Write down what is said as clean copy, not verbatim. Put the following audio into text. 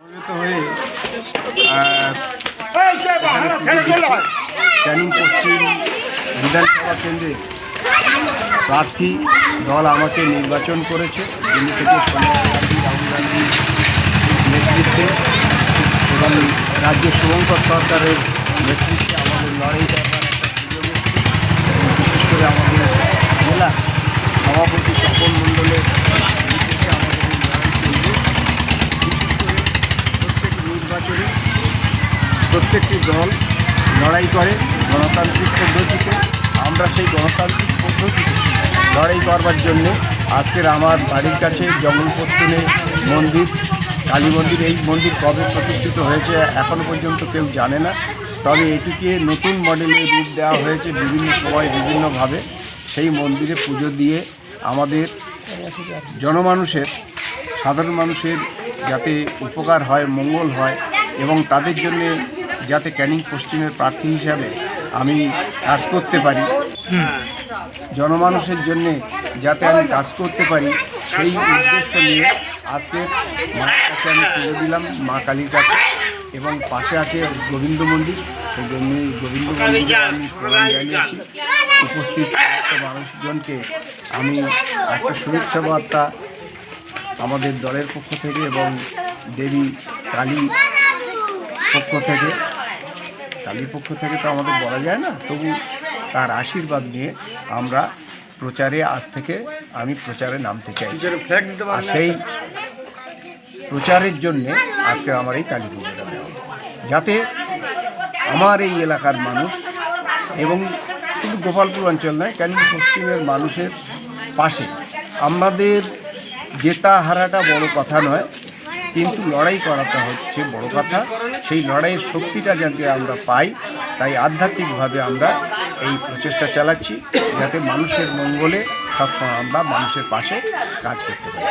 হয়ে ক্যানিং পশ্চিম বিধানসভা কেন্দ্রে প্রার্থী দল আমাকে নির্বাচন করেছে, দিল্লি থেকে সোনিয়া গান্ধী, রাহুল গান্ধী নেতৃত্বে এবং রাজ্য শুভঙ্কর সরকারের নেতৃত্বে আমাদের লড়াই করবার একটা সুযোগ এসেছে। বিশেষ করে আমাদের জেলা সভাপতি স্বপন মণ্ডলের নেতৃত্বে আমাদের এই লড়াই চলবে। বিশেষ করে প্রত্যেক নির্বাচনে প্রত্যেকটি দল লড়াই করে গণতান্ত্রিক পদ্ধতিতে। আমরা সেই গণতান্ত্রিক পদ্ধতিতে লড়াই করবার জন্যে আজকের আমার বাড়ির কাছে জঙ্গলপত্তনে মন্দির, কালী মন্দির, এই মন্দির কবে প্রতিষ্ঠিত হয়েছে এখনও পর্যন্ত কেউ জানে না। তবে এটিকে নতুন মডেলে রূপ দেওয়া হয়েছে বিভিন্ন সময় বিভিন্নভাবে। সেই মন্দিরে পুজো দিয়ে আমাদের জনমানুষের, সাধারণ মানুষের যাতে উপকার হয়, মঙ্গল হয় এবং তাদের জন্যে যাতে ক্যানিং পশ্চিমের প্রার্থী হিসাবে আমি কাজ করতে পারি, জনমানুষের জন্যে যাতে আমি কাজ করতে পারি, সেই উদ্দেশ্য নিয়ে আজকে মায়ের কাছে আমি তুলে দিলাম, মা কালীর কাছে। এবং পাশে আছে গোবিন্দ মন্দির, সেই জন্য গোবিন্দ মন্দিরে আমি প্রণাম জানিয়েছি। উপস্থিত মানুষজনকে আমি একটা শুভেচ্ছা বার্তা আমাদের দলের পক্ষ থেকে এবং দেবী কালীর পক্ষ থেকে, কালীর পক্ষ থেকে তো আমাদের বলা যায় না, তবু তার আশীর্বাদ নিয়ে আমরা প্রচারে আজ থেকে আমি প্রচারে নামতে চাই। আর সেই প্রচারের জন্যে আজকে আমার এই কালী পুজোটা দেওয়া, যাতে আমার এই এলাকার মানুষ এবং শুধু গোপালপুর অঞ্চল নয়, ক্যানিং পশ্চিমের মানুষের পাশে আমাদের জেতা হারাটা বড় কথা নয়, কিন্তু লড়াই করাটা হচ্ছে বড় কথা। সেই লড়াইয়ের শক্তিটা যাতে আমরা পাই, তাই আধ্যাত্মিকভাবে আমরা এই প্রচেষ্টা চালাচ্ছি, যাতে মানুষের মঙ্গলে সবসময় আমরা মানুষের পাশে কাজ করতে পারি।